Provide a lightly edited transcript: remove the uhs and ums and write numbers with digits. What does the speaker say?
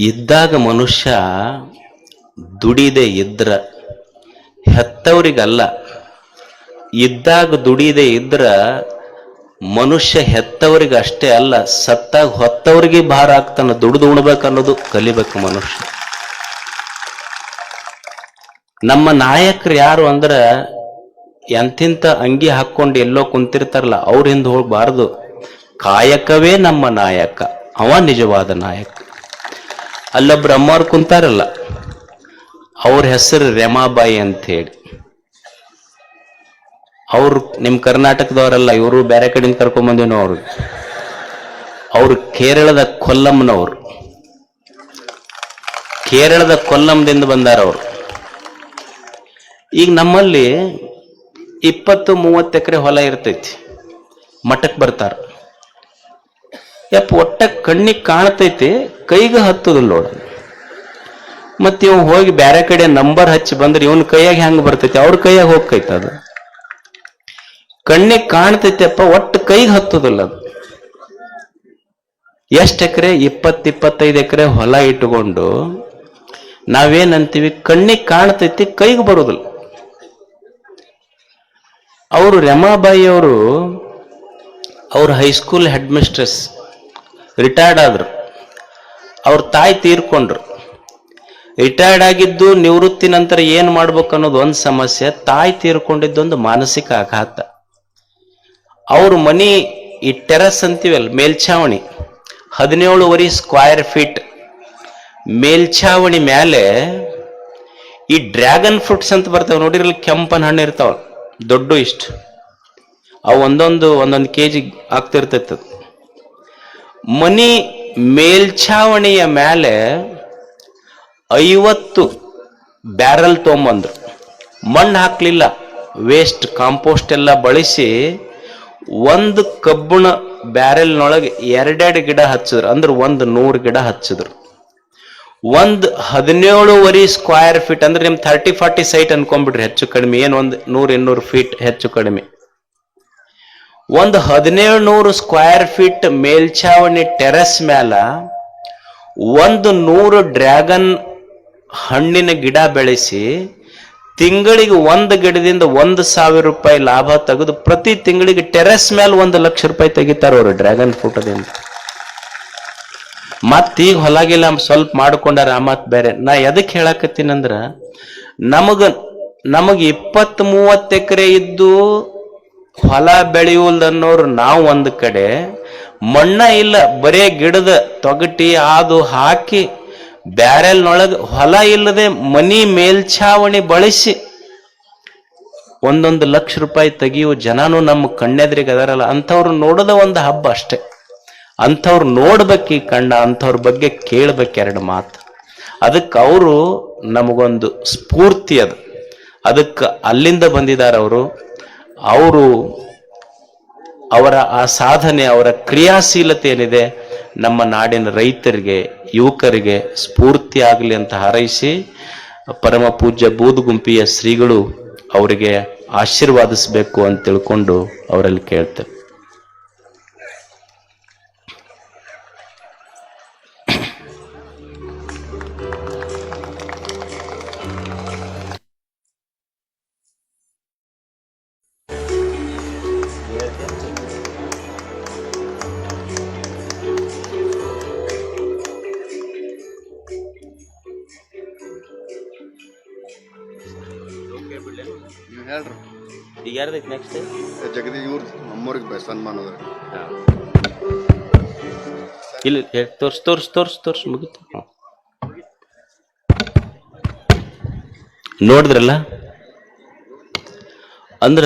ಇದ್ದಾಗ ಮನುಷ್ಯ ದುಡಿದೆ ಇದ್ರ ಹೆತ್ತವರಿಗಲ್ಲ, ಇದ್ದಾಗ ದುಡಿದೆ ಇದ್ರ ಮನುಷ್ಯ ಹೆತ್ತವರಿಗೆ ಅಷ್ಟೇ ಅಲ್ಲ, ಸತ್ತಾಗ ಹೊತ್ತವರಿಗೆ ಭಾರ ಆಗ್ತಾನ. ದುಡಿದು ಉಣ್ಬೇಕನ್ನೋದು ಕಲಿಬೇಕು ಮನುಷ್ಯ. ನಮ್ಮ ನಾಯಕರು ಯಾರು ಅಂದ್ರ ಎಂತಿಂತ ಅಂಗಿ ಹಾಕೊಂಡು ಎಲ್ಲೋ ಕುಂತಿರ್ತಾರಲ್ಲ ಅವ್ರ ಹಿಂದೆ ಹೋಗ್ಬಾರ್ದು. ಕಾಯಕವೇ ನಮ್ಮ ನಾಯಕ, ಅವ ನಿಜವಾದ ನಾಯಕ. ಅಲ್ಲೊಬ್ರು ಅಮ್ಮವ್ರು ಕುಂತಾರಲ್ಲ, ಅವ್ರ ಹೆಸರು ರೆಮಾಬಾಯಿ ಅಂತ ಹೇಳಿ. ಅವ್ರು ನಿಮ್ ಕರ್ನಾಟಕದವರಲ್ಲ, ಇವರು ಬೇರೆ ಕಡೆಯಿಂದ ಕರ್ಕೊಂಬಂದಿನೋ ಅವ್ರು ಕೇರಳದ ಕೊಲ್ಲಂನವ್ರು. ಕೇರಳದ ಕೊಲ್ಲಂದಿಂದ ಬಂದಾರ ಅವರು. ಈಗ ನಮ್ಮಲ್ಲಿ 20-30 ಎಕರೆ ಹೊಲ ಇರ್ತೈತಿ, ಮಠಕ್ಕೆ ಬರ್ತಾರ. ಒಟ್ಟ ಕಣ್ಣಿಗೆ ಕಾಣ್ತೈತಿ, ಕೈಗೆ ಹತ್ತುದಿಲ್ಲ ನೋಡ. ಮತ್ ಇವ್ ಹೋಗಿ ಬೇರೆ ಕಡೆ ನಂಬರ್ ಹಚ್ಚಿ ಬಂದ್ರೆ ಇವನ್ ಕೈಯಾಗ ಹೆಂಗ್ ಬರ್ತೈತಿ, ಅವ್ರ ಕೈಯಾಗ ಹೋಗ್ತೈತಿ. ಅದು ಕಣ್ಣಿಗೆ ಕಾಣ್ತೈತಿಯಪ್ಪ, ಒಟ್ಟು ಕೈಗೆ ಹತ್ತುದಿಲ್ಲ. ಅದು ಎಷ್ಟು ಎಕರೆ? 20-25 ಎಕರೆ ಹೊಲ ಇಟ್ಟುಕೊಂಡು ನಾವೇನಂತೀವಿ, ಕಣ್ಣಿಗೆ ಕಾಣ್ತೈತಿ, ಕೈಗೆ ಬರುದಿಲ್ಲ. ಅವರು ರಮಾಬಾಯಿ ಅವರು, ಅವ್ರ ಹೈಸ್ಕೂಲ್ ಹೆಡ್ ಮಿಸ್ಟ್ರೆಸ್, ರಿಟೈರ್ಡ್ ಆದ್ರು. ಅವ್ರ ತಾಯಿ ತೀರ್ಕೊಂಡ್ರು. ರಿಟೈರ್ಡ್ ಆಗಿದ್ದು ನಿವೃತ್ತಿ ನಂತರ ಏನ್ ಮಾಡ್ಬೇಕು ಅನ್ನೋದು ಒಂದು ಸಮಸ್ಯೆ, ತಾಯಿ ತೀರ್ಕೊಂಡಿದ್ದೊಂದು ಮಾನಸಿಕ ಆಘಾತ. ಅವ್ರ ಮನಿ ಈ ಟೆರಸ್ ಅಂತೀವಲ್ಲ, ಮೇಲ್ಛಾವಣಿ 17 ಸ್ಕ್ವೇರ್ ಫೀಟ್ ಮೇಲ್ಛಾವಣಿ ಮೇಲೆ ಈ ಡ್ರ್ಯಾಗನ್ ಫ್ರೂಟ್ಸ್ ಅಂತ ಬರ್ತಾವ ನೋಡಿರಲಿ, ಕೆಂಪನ ಹಣ್ಣು ಇರ್ತಾವ ದೊಡ್ಡ, ಇಷ್ಟು ಅವು ಒಂದೊಂದು KG ಆಗ್ತಿರ್ತೈತ. ಮನಿ ಮೇಲ್ಛಾವಣಿಯ ಮೇಲೆ 50 ಬ್ಯಾರಲ್ ತೊಗೊಂಬಂದ್ರು. ಮಣ್ಣು ಹಾಕ್ಲಿಲ್ಲ, ವೇಸ್ಟ್ ಕಾಂಪೋಸ್ಟ್ ಎಲ್ಲ ಬಳಸಿ ಒಂದು ಕಬ್ಬಣ ಬ್ಯಾರೆಲ್ನೊಳಗೆ 2 ಗಿಡ ಹಚ್ಚಿದ್ರು. ಅಂದ್ರೆ 100 ಗಿಡ ಹಚ್ಚಿದ್ರು. ಒಂದು 17 ಸ್ಕ್ವೇರ್ ಫೀಟ್ ಅಂದ್ರೆ ನಿಮ್ 30-40 ಸೈಟ್ ಅನ್ಕೊಂಡ್ಬಿಡ್ರಿ, ಹೆಚ್ಚು ಕಡಿಮೆ. ಏನು ಒಂದು 100-200 ಫೀಟ್ ಹೆಚ್ಚು ಕಡಿಮೆ. ಒಂದು 1700 ಸ್ಕ್ವೇರ್ ಫೀಟ್ ಮೇಲ್ಛಾವಣಿ ಟೆರೆಸ್ ಮೇಲ 100 ಡ್ರ್ಯಾಗನ್ ಹಣ್ಣಿನ ಗಿಡ ಬೆಳೆಸಿ ತಿಂಗಳಿಗೆ ಒಂದು ಗಿಡದಿಂದ 1,000 ರೂಪಾಯಿ ಲಾಭ ತೆಗೆದು ಪ್ರತಿ ತಿಂಗಳಿಗೆ ಟೆರೆಸ್ ಮೇಲೆ 1 ಲಕ್ಷ ರೂಪಾಯಿ ತೆಗಿತಾರ ಅವರು ಡ್ರ್ಯಾಗನ್ ಫ್ರೂಟದಿಂದ. ಮತ್ತೀಗ ಹೊಲಗಿಲ್ಲ ಸ್ವಲ್ಪ ಮಾಡ್ಕೊಂಡಾರ, ಮತ್ ಬೇರೆ. ನಾ ಎದಕ್ ಹೇಳಕತ್ತೀನಂದ್ರ, ನಮಗ 20-30 ಎಕರೆ ಇದ್ದು ಹೊಲ ಬೆಳೆಯುವುದನ್ನೋರು ನಾವು ಒಂದು ಕಡೆ, ಮಣ್ಣ ಇಲ್ಲ, ಬರೇ ಗಿಡದ ತೊಗಟಿ ಆದು ಹಾಕಿ ಬ್ಯಾರೆಲ್ನೊಳಗೆ ಹೊಲ ಇಲ್ಲದೆ ಮನಿ ಮೇಲ್ಛಾವಣಿ ಬಳಸಿ 1 ಲಕ್ಷ ರೂಪಾಯಿ ತೆಗಿಯುವ ಜನನು ನಮ್ಮ ಕಣ್ಣೆದ್ರಿಗೆ ಅದರಲ್ಲ. ಅಂಥವ್ರು ನೋಡೋದ ಒಂದು ಹಬ್ಬ ಅಷ್ಟೇ. ಅಂಥವ್ರು ನೋಡ್ಬೇಕು ಈ ಕಣ್ಣ, ಅಂಥವ್ರ ಬಗ್ಗೆ ಕೇಳ್ಬೇಕು 2 ಮಾತು. ಅದಕ್ಕೆ ಅವರು ನಮಗೊಂದು ಸ್ಫೂರ್ತಿ. ಅದಕ್ಕೆ ಅಲ್ಲಿಂದ ಬಂದಿದ್ದಾರೆ ಅವರು. ಅವರ ಆ ಸಾಧನೆ, ಅವರ ಕ್ರಿಯಾಶೀಲತೆ ಏನಿದೆ ನಮ್ಮ ನಾಡಿನ ರೈತರಿಗೆ, ಯುವಕರಿಗೆ ಸ್ಫೂರ್ತಿ ಆಗಲಿ ಅಂತ ಹಾರೈಸಿ, ಪರಮ ಪೂಜ್ಯ ಬೂದುಗುಂಪಿಯ ಶ್ರೀಗಳು ಅವರಿಗೆ ಆಶೀರ್ವಾದಿಸಬೇಕು ಅಂತ ತಿಳ್ಕೊಂಡು ಅವರಲ್ಲಿ ಕೇಳ್ತೇವೆ. ಹೇಳ್ರಿ, ಈಗ ಯಾರ್ದೈತಿ ನೆಕ್ಸ್ಟ್? ಜಗದೀಶ್ ಇವ್ರ ನಮ್ಮವ್ರಿಗೆ ಸನ್ಮಾನ ಅದ. ಇಲ್ಲಿ ತೋರ್ಸ್ ಮುಗಿತು. ನೋಡಿದ್ರಲ್ಲ, ಅಂದ್ರ